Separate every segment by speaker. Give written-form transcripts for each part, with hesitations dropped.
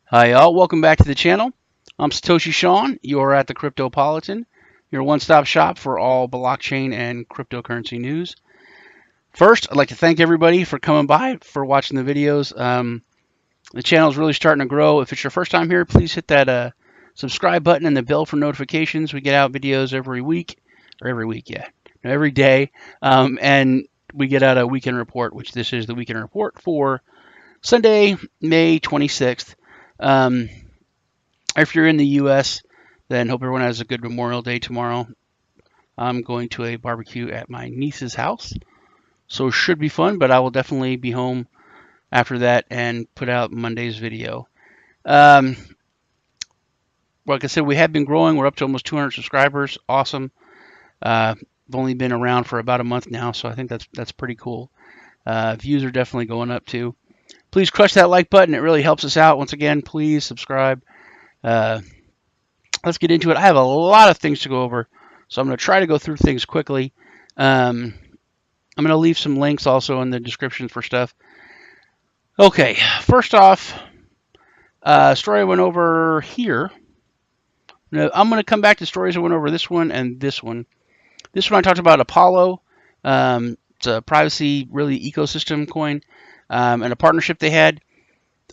Speaker 1: Hi, y'all. Welcome back to the channel. I'm Satoshi Sean. You're at the Cryptopolitan, your one-stop shop for all blockchain and cryptocurrency news. First, I'd like to thank everybody for coming by, for watching the videos. The channel is really starting to grow. If it's your first time here, please hit that subscribe button and the bell for notifications. We get out videos every week, or every week, yeah, no, every day. And we get out a weekend report, which this is the weekend report for Sunday, May 26th. If you're in the U.S., then hope everyone has a good Memorial Day tomorrow. I'm going to a barbecue at my niece's house, so it should be fun, but I will definitely be home after that and put out Monday's video. Like I said, we have been growing. We're up to almost 200 subscribers. Awesome. I've only been around for about a month now, so I think that's pretty cool. Views are definitely going up too. Please crush that like button. It really helps us out. Once again, please subscribe. Let's get into it. I have a lot of things to go over, so I'm going to try to go through things quickly. I'm going to leave some links also in the description for stuff. Okay, first off, story I went over here. Now, I'm going to come back to stories I went over this one and this one. This one I talked about Apollo. It's a privacy really ecosystem coin and a partnership they had.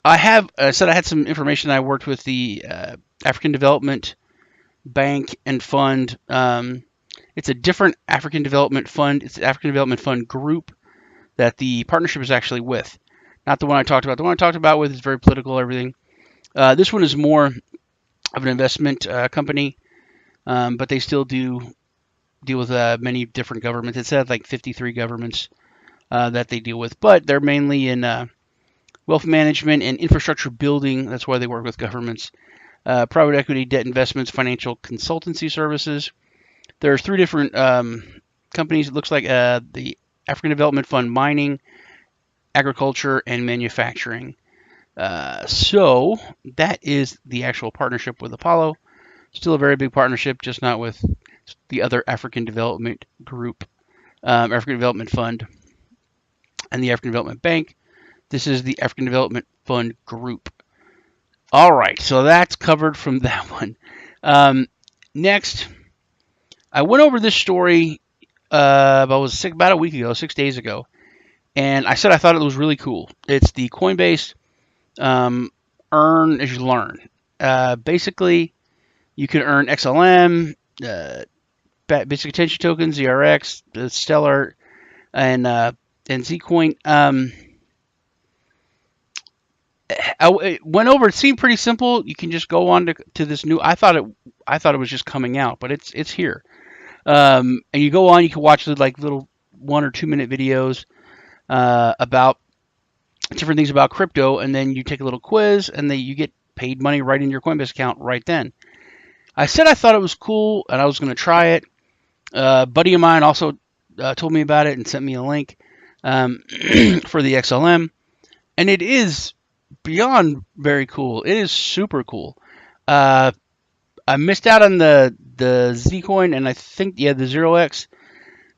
Speaker 1: I said I had some information. I worked with the African Development Bank and Fund. It's a different African Development Fund. It's the African Development Fund group that the partnership is actually with. Not the one I talked about. The one I talked about with is very political, everything. This one is more of an investment company, but they still deal with many different governments. It said like 53 governments that they deal with, but they're mainly in wealth management and infrastructure building. That's why they work with governments. Private equity, debt investments, financial consultancy services. There's three different companies. It looks like the African Development Fund, mining, agriculture, and manufacturing. So that is the actual partnership with Apollo. Still a very big partnership, just not with the other African Development Group, African Development Fund, and the African Development Bank. This is the African Development Fund Group. All right, so that's covered from that one. Next, I went over this story about a week ago, 6 days ago, and I said I thought it was really cool. It's the Coinbase earn as you learn. Basically, you can earn XLM, basic attention tokens, ZRX, Stellar, and Zcoin. I went over. It seemed pretty simple. You can just go on to this new. I thought it was just coming out, but it's here. And you go on. You can watch the like little 1 or 2 minute videos about different things about crypto, and then you take a little quiz, and then you get paid money right in your Coinbase account right then. I said I thought it was cool, and I was going to try it. A buddy of mine also told me about it and sent me a link for the XLM, and it is beyond very cool. It is super cool. I missed out on the Zcoin, and I think the 0x.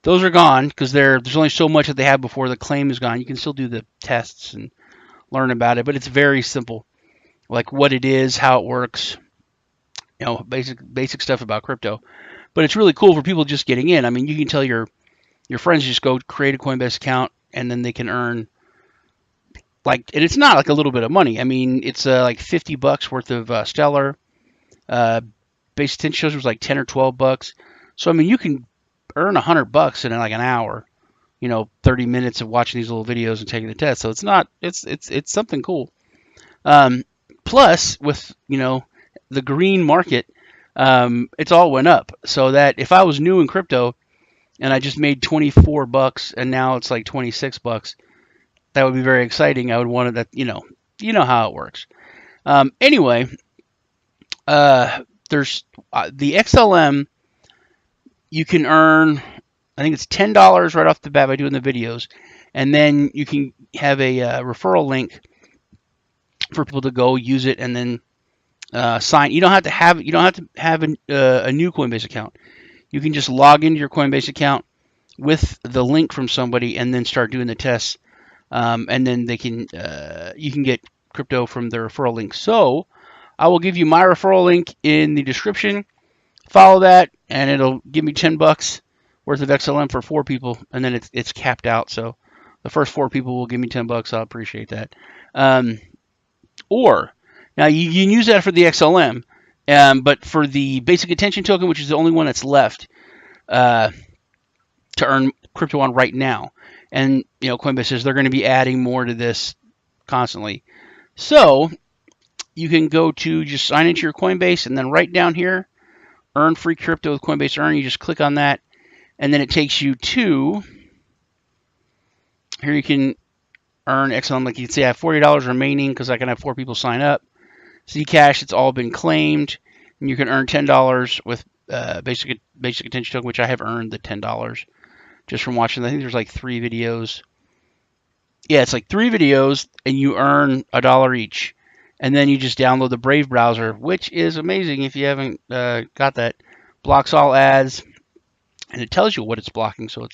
Speaker 1: Those are gone because there's only so much that they have before the claim is gone. You can still do the tests and learn about it, but it's very simple, like what it is, how it works, basic stuff about crypto. But it's really cool for people just getting in. I mean, you can tell your friends just go create a Coinbase account, and then they can earn and it's not like a little bit of money. I mean, it's like $50 worth of Stellar. Base attention shows was like $10 or $12. So I mean, you can earn $100 in like an hour. 30 minutes of watching these little videos and taking the test. So it's something cool. Plus, with the green market, it's all went up. So that if I was new in crypto and I just made $24 and now it's like $26. That would be very exciting. I would want it that, you know how it works. Anyway, there's the XLM. You can earn, I think it's $10 right off the bat by doing the videos. And then you can have a referral link for people to go use it and then sign. You don't have to have a new Coinbase account. You can just log into your Coinbase account with the link from somebody and then start doing the tests. And then you can get crypto from the referral link. So I will give you my referral link in the description. Follow that, and it'll give me $10 worth of XLM for 4 people, and then it's capped out. So the first 4 people will give me $10. I'll appreciate that. Or now you can use that for the XLM, but for the basic attention token, which is the only one that's left to earn crypto on right now, and Coinbase says they're going to be adding more to this constantly. So you can go to just sign into your Coinbase, and then right down here, earn free crypto with Coinbase Earn. You just click on that, and then it takes you to here. You can earn XLM. Like you can see, I have $40 remaining because I can have 4 people sign up. Zcash, it's all been claimed, and you can earn $10 with basic attention token, which I have earned the $10 just from watching. I think there's like 3 videos. Yeah, it's like 3 videos, and you earn $1 each. And then you just download the Brave browser, which is amazing if you haven't got that. Blocks all ads, and it tells you what it's blocking. So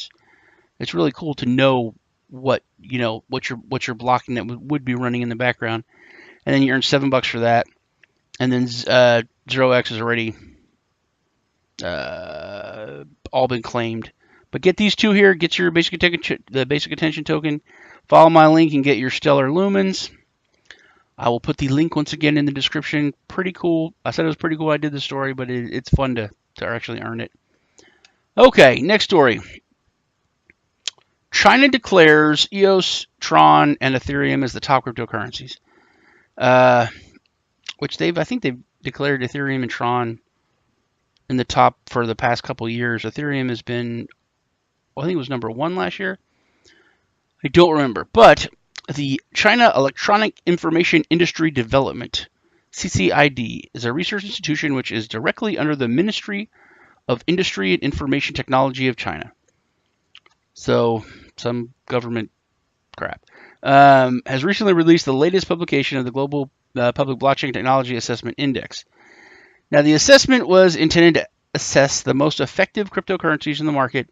Speaker 1: it's really cool to know what you're blocking that would be running in the background. And then you earn $7 for that. And then 0x is already all been claimed. But get these 2 here. Get your the basic attention token. Follow my link and get your stellar lumens. I will put the link once again in the description. Pretty cool. I said it was pretty cool. I did the story, but it's fun to actually earn it. Okay, next story. China declares EOS, Tron, and Ethereum as the top cryptocurrencies. Which I think they've declared Ethereum and Tron in the top for the past couple years. Ethereum has been, I think it was number 1 last year. I don't remember, but the China Electronic Information Industry Development, CCID, is a research institution which is directly under the Ministry of Industry and Information Technology of China. So some government crap. Has recently released the latest publication of the Global Public Blockchain Technology Assessment Index. Now, the assessment was intended to assess the most effective cryptocurrencies in the market,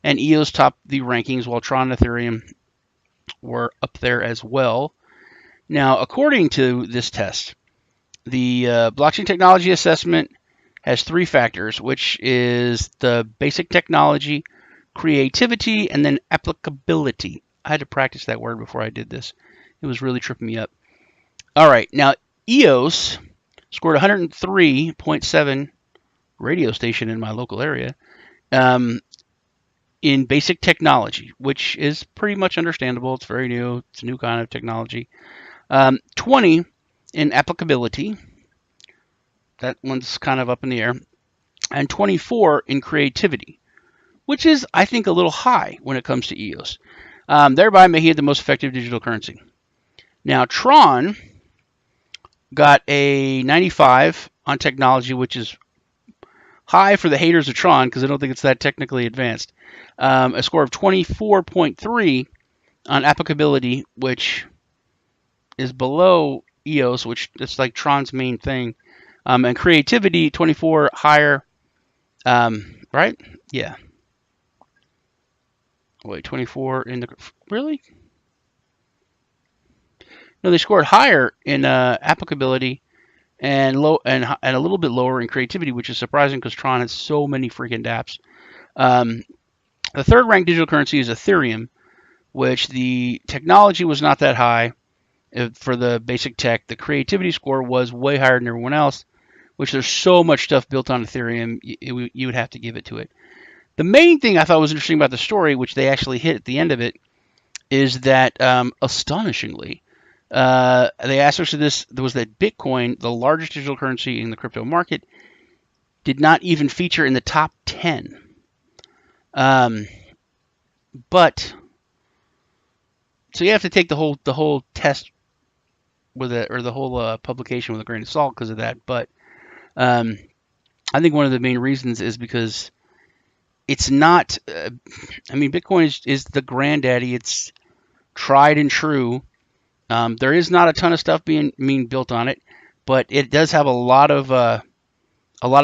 Speaker 1: and EOS topped the rankings, while Tron and Ethereum were up there as well. Now, according to this test, the blockchain technology assessment has 3 factors, which is the basic technology, creativity, and then applicability. I had to practice that word before I did this. It was really tripping me up. All right, now EOS scored 103.7 radio station in my local area in basic technology, which is pretty much understandable. It's very new. It's a new kind of technology. 20 in applicability. That one's kind of up in the air. And 24 in creativity, which is, I think, a little high when it comes to EOS, thereby making it the most effective digital currency. Now, Tron got a 95 on technology, which is high for the haters of Tron because I don't think it's that technically advanced. A score of 24.3 on applicability, which is below EOS, which is like Tron's main thing. And creativity, 24 higher. Right? Yeah. Wait, 24 in the... Really? No, they scored higher in applicability and a little bit lower in creativity, which is surprising because Tron has so many freaking dApps. The third ranked digital currency is Ethereum, which the technology was not that high for the basic tech. The creativity score was way higher than everyone else, which there's so much stuff built on Ethereum, you would have to give it to it. The main thing I thought was interesting about the story, which they actually hit at the end of it, is that astonishingly, they asked us this, was that Bitcoin, the largest digital currency in the crypto market, did not even feature in the top 10. But so you have to take the whole test with it, or the whole publication with a grain of salt because of that. But I think one of the main reasons is because it's not. I mean, Bitcoin is the granddaddy. It's tried and true. There is not a ton of stuff being built on it, but it does have a lot of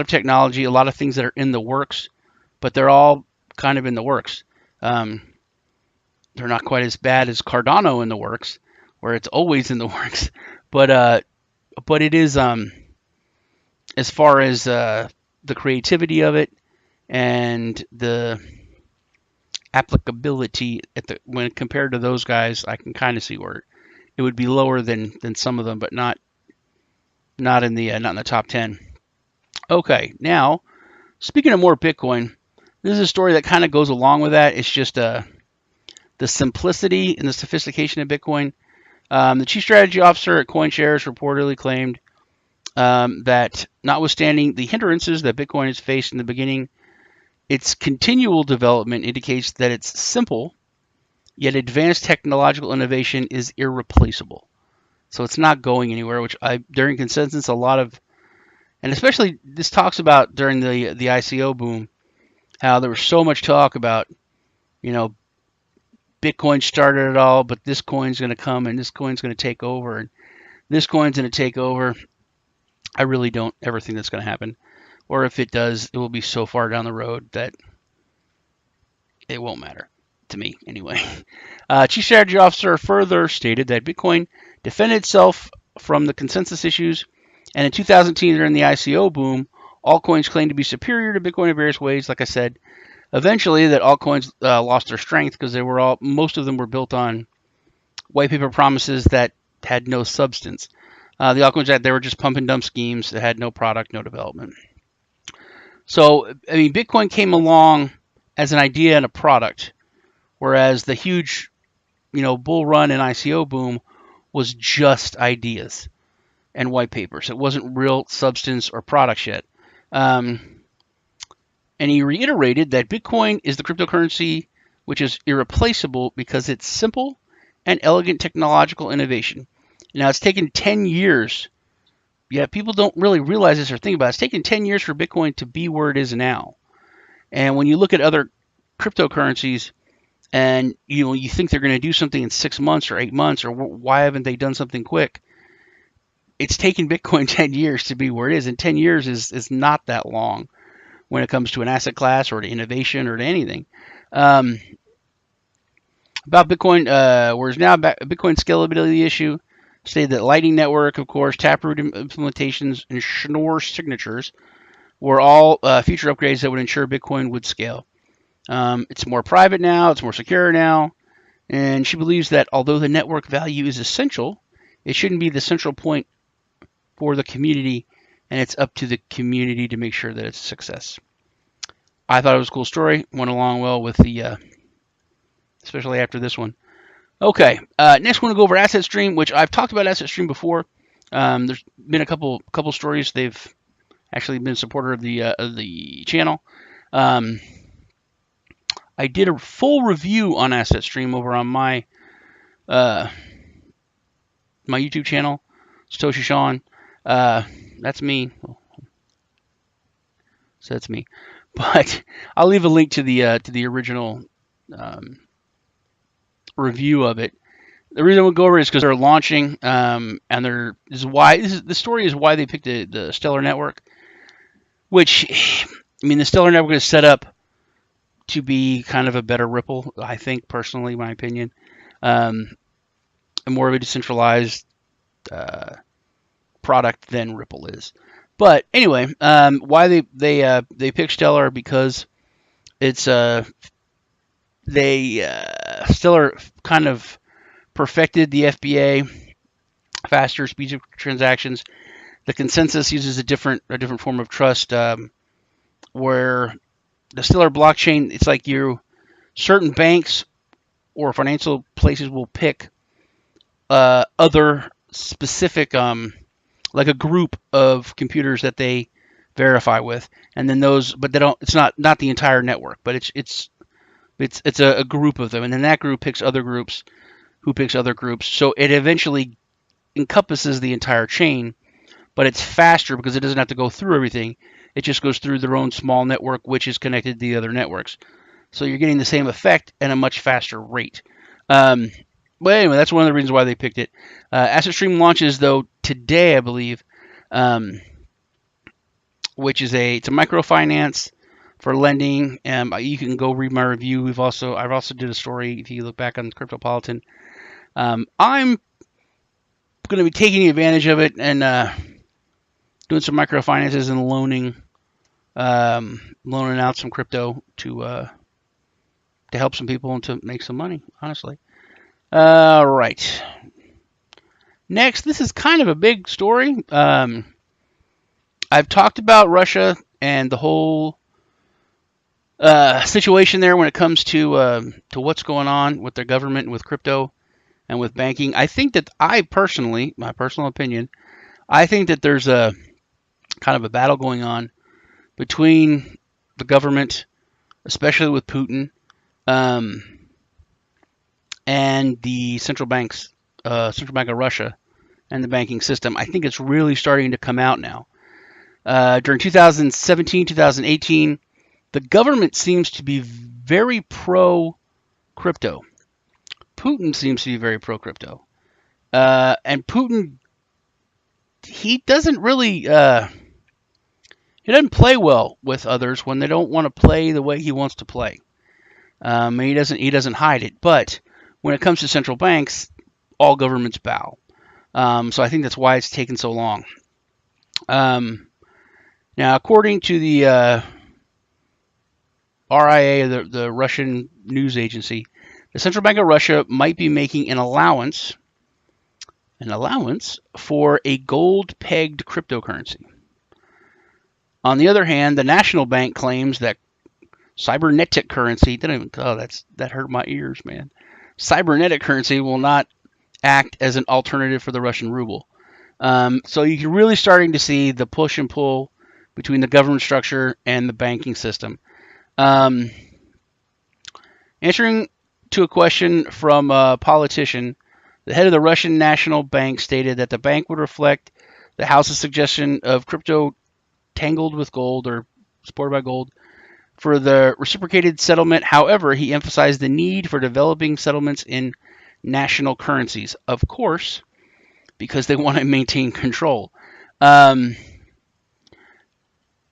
Speaker 1: technology, a lot of things that are in the works, but they're all kind of in the works. They're not quite as bad as Cardano in the works, where it's always in the works. but it is as far as the creativity of it and the applicability when compared to those guys, I can kind of see where it would be lower than some of them, but not in the top 10. Okay, now speaking of more Bitcoin, this is a story that kind of goes along with that. It's just the simplicity and the sophistication of Bitcoin. The chief strategy officer at CoinShares reportedly claimed that notwithstanding the hindrances that Bitcoin has faced in the beginning, its continual development indicates that it's simple, yet advanced technological innovation is irreplaceable. So it's not going anywhere, which during consensus, a lot of, and especially this talks about during the ICO boom, how there was so much talk about, Bitcoin started it all, but this coin's going to come and this coin's going to take over and this coin's going to take over. I really don't ever think that's going to happen. Or if it does, it will be so far down the road that it won't matter. To me, anyway. Chief Strategy Officer further stated that Bitcoin defended itself from the consensus issues, and in 2010, during the ICO boom, altcoins claimed to be superior to Bitcoin in various ways. Like I said, eventually that altcoins lost their strength because most of them were built on white paper promises that had no substance. The altcoins they were just pump and dump schemes that had no product, no development. So, Bitcoin came along as an idea and a product, whereas the huge, bull run and ICO boom was just ideas and white papers. It wasn't real substance or product yet. And he reiterated that Bitcoin is the cryptocurrency which is irreplaceable because it's simple and elegant technological innovation. Now, it's taken 10 years. Yeah, people don't really realize this or think about it. It's taken 10 years for Bitcoin to be where it is now. And when you look at other cryptocurrencies and you think they're going to do something in 6 months or 8 months, or why haven't they done something quick? It's taken Bitcoin 10 years to be where it is, and 10 years is not that long when it comes to an asset class or to innovation or to anything. About Bitcoin, whereas now Bitcoin scalability issue, stated that Lightning Network, of course, Taproot implementations, and Schnorr signatures were all future upgrades that would ensure Bitcoin would scale. It's more private now, it's more secure now, and she believes that although the network value is essential, it shouldn't be the central point for the community, and it's up to the community to make sure that it's a success. I thought it was a cool story, went along well with the, especially after this one. Okay, next we're going to go over AssetStream, which I've talked about AssetStream before. There's been a couple stories. They've actually been a supporter of the channel. I did a full review on AssetStream over on my my YouTube channel, Satoshi Sean. That's me. So that's me. But I'll leave a link to the original review of it. The reason we'll go over it is because they're launching, and the story is why they picked the Stellar Network, which, the Stellar Network is set up to be kind of a better Ripple, I think, personally, my opinion, and more of a decentralized product than Ripple is. But anyway, why they picked Stellar, because it's Stellar kind of perfected the FBA, faster speeds of transactions. The consensus uses a different form of trust, where the Stellar blockchain, it's like certain banks or financial places will pick other specific, like a group of computers that they verify with, and then those, but they don't. It's not the entire network, but it's a group of them, and then that group picks other groups, who picks other groups. So it eventually encompasses the entire chain, but it's faster because it doesn't have to go through everything. It just goes through their own small network, which is connected to the other networks. So you're getting the same effect at a much faster rate. But anyway, that's one of the reasons why they picked it. AssetStream launches, though, today, I believe, which is it's a microfinance for lending. You can go read my review. I've also did a story, if you look back on Cryptopolitan. I'm going to be taking advantage of it and doing some microfinances and loaning out some crypto to help some people and to make some money, honestly. All right. Next, this is kind of a big story. I've talked about Russia and the whole situation there when it comes to what's going on with their government and with crypto and with banking. I think that my personal opinion, I think that there's a kind of a battle going on between the government, especially with Putin, and the central bank of Russia and the banking system. I think it's really starting to come out now. During 2017, 2018, the government seems to be very pro-crypto. Putin seems to be very pro-crypto. And Putin, he doesn't really... he doesn't play well with others when they don't want to play the way he wants to play. And he doesn't hide it. But when it comes to central banks, all governments bow. So I think that's why it's taken so long. Now, according to the RIA, the Russian news agency, the Central Bank of Russia might be making an allowance for a gold-pegged cryptocurrency. On the other hand, the National Bank claims that cybernetic currency, that hurt my ears, man. Cybernetic currency will not act as an alternative for the Russian ruble. So you're really starting to see the push and pull between the government structure and the banking system. Answering to a question from a politician, the head of the Russian National Bank stated that the bank would reflect the House's suggestion of crypto tangled with gold or supported by gold for the reciprocated settlement. However, he emphasized the need for developing settlements in national currencies, of course, because they want to maintain control. Now,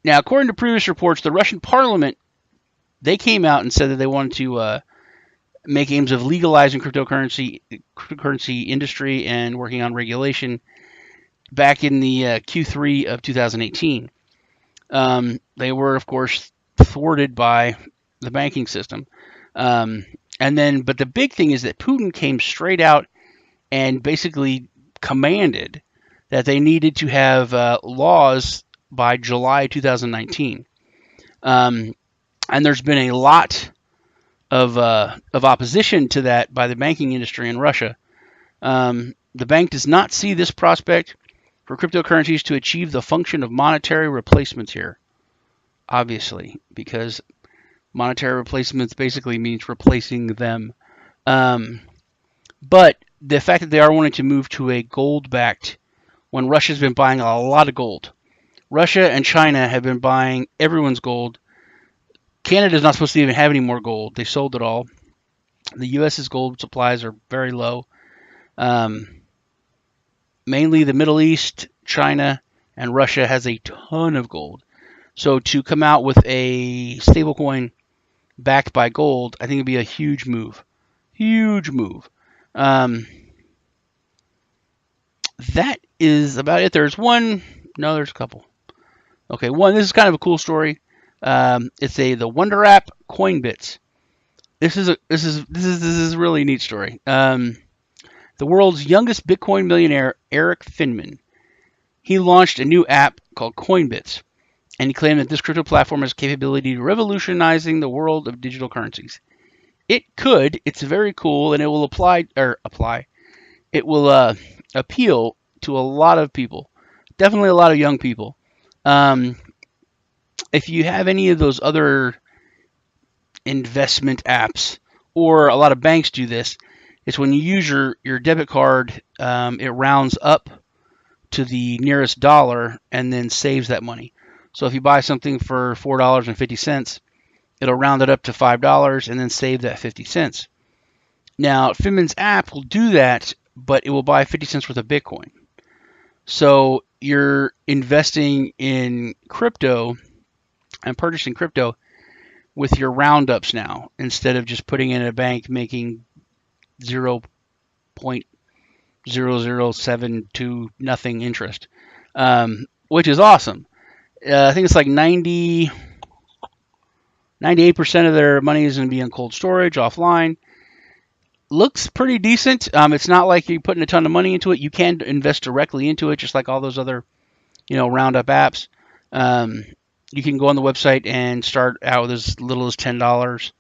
Speaker 1: according to previous reports, the Russian parliament, they came out and said that they wanted to make aims of legalizing cryptocurrency industry and working on regulation back in the Q3 of 2018. They were, of course, thwarted by the banking system. But the big thing is that Putin came straight out and basically commanded that they needed to have laws by July 2019. And there's been a lot of opposition to that by the banking industry in Russia. The bank does not see this prospect for cryptocurrencies to achieve the function of monetary replacements here, obviously, because monetary replacements basically means replacing them. But the fact that they are wanting to move to a gold-backed, when Russia's been buying a lot of gold. Russia and China have been buying everyone's gold. Canada's not supposed to even have any more gold. They sold it all. The U.S.'s gold supplies are very low. Mainly the Middle East, China, and Russia has a ton of gold. So to come out with a stablecoin backed by gold, I think it'd be a huge move. Huge move. That is about it. There's a couple. Okay, this is kind of a cool story. It's the Wonder app Coinbase. This is a really neat story. The world's youngest Bitcoin millionaire, Eric Finman, he launched a new app called Coinbase, and he claimed that this crypto platform has capability to revolutionizing the world of digital currencies. It's very cool, and it will it will appeal to a lot of people, definitely a lot of young people. If you have any of those other investment apps, or a lot of banks do this, it's when you use your debit card, it rounds up to the nearest dollar and then saves that money. So if you buy something for $4.50, it'll round it up to $5 and then save that 50 cents. Now, Finman's app will do that, but it will buy 50 cents worth of Bitcoin. So you're investing in crypto and purchasing crypto with your roundups now, instead of just putting it in a bank making 0.0 0.0072 nothing interest, which is awesome. I think it's like 98% of their money is going to be in cold storage offline. Looks pretty decent. It's not like you're putting a ton of money into it. You can invest directly into it, just like all those other, Roundup apps. You can go on the website and start out with as little as $10,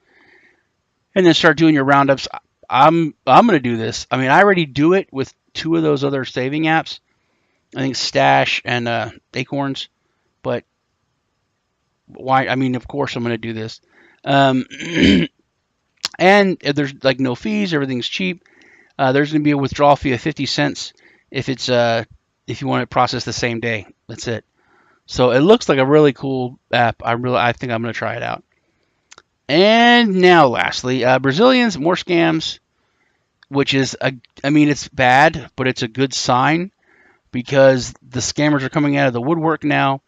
Speaker 1: and then start doing your roundups. I'm going to do this. I mean, I already do it with two of those other saving apps. I think Stash and Acorns. But why? I mean, of course, I'm going to do this. And there's like no fees. Everything's cheap. There's going to be a withdrawal fee of 50 cents if you want it processed the same day. That's it. So it looks like a really cool app. I think I'm going to try it out. And now, lastly, Brazilians, more scams, which is it's bad, but it's a good sign because the scammers are coming out of the woodwork now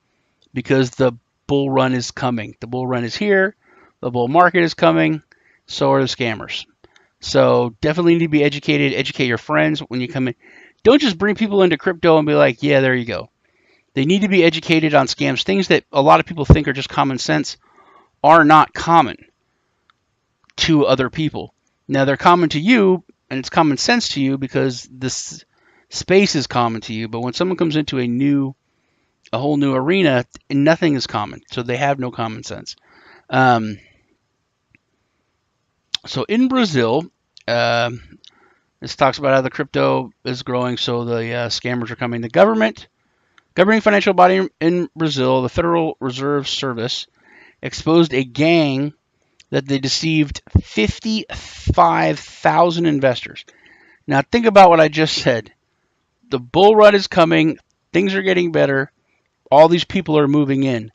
Speaker 1: because the bull run is coming. The bull run is here. The bull market is coming. So are the scammers. So definitely need to be educated. Educate your friends when you come in. Don't just bring people into crypto and be like, yeah, there you go. They need to be educated on scams. Things that a lot of people think are just common sense are not common to other people. Now, they're common to you, and it's common sense to you because this space is common to you. But when someone comes into a whole new arena, nothing is common. So they have no common sense. So in Brazil, this talks about how the crypto is growing, so the scammers are coming. The governing financial body in Brazil, the Federal Reserve Service, exposed a gang that they deceived 55,000 investors. Now think about what I just said. The bull run is coming. Things are getting better. All these people are moving in.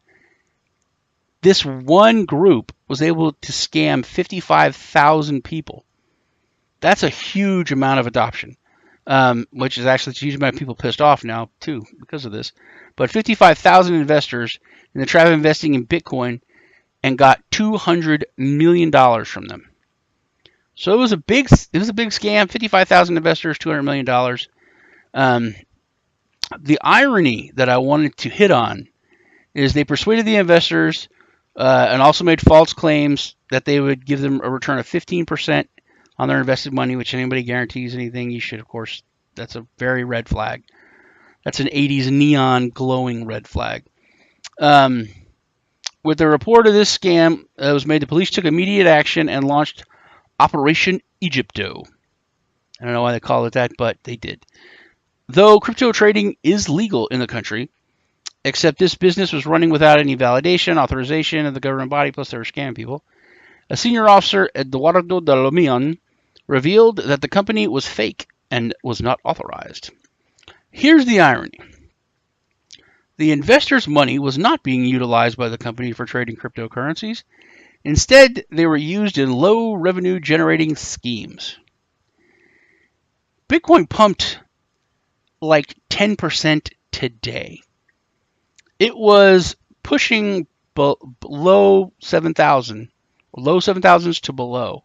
Speaker 1: This one group was able to scam 55,000 people. That's a huge amount of adoption, which is actually a huge amount of people pissed off now, too, because of this. But 55,000 investors in the trap of investing in Bitcoin and got $200 million from them. So it was a big scam. 55,000 investors, $200 million. The irony that I wanted to hit on is they persuaded the investors and also made false claims that they would give them a return of 15% on their invested money, which anybody guarantees anything, you should, of course, that's a very red flag. That's an 80s neon glowing red flag. With the report of this scam that was made, the police took immediate action and launched Operation Egypto. I don't know why they call it that, but they did. Though crypto trading is legal in the country, except this business was running without any validation, authorization of the government body, plus they were scamming people. A senior officer, Eduardo de Lomion, revealed that the company was fake and was not authorized. Here's the irony. The investors' money was not being utilized by the company for trading cryptocurrencies. Instead, they were used in low revenue generating schemes. Bitcoin pumped like 10% today. It was pushing below 7,000, low 7,000s to below.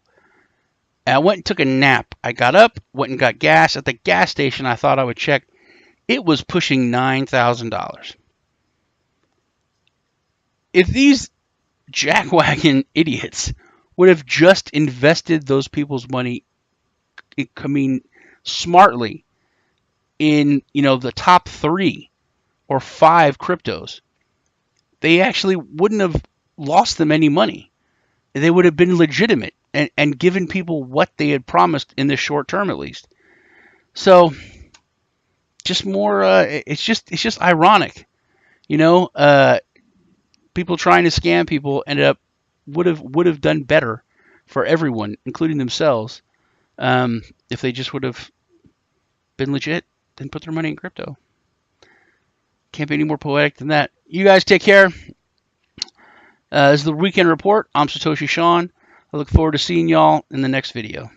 Speaker 1: And I went and took a nap. I got up, went and got gas. At the gas station, I thought I would check. It was pushing $9,000. If these jackwagon idiots would have just invested those people's money, smartly in, the top 3 or 5 cryptos, they actually wouldn't have lost them any money. They would have been legitimate and given people what they had promised in the short term, at least. So, just more. It's just ironic, people trying to scam people ended up would have done better for everyone, including themselves, if they just would have been legit and put their money in crypto. Can't be any more poetic than that. You guys take care. This is the Weekend Report. I'm Satoshi Sean. I look forward to seeing y'all in the next video.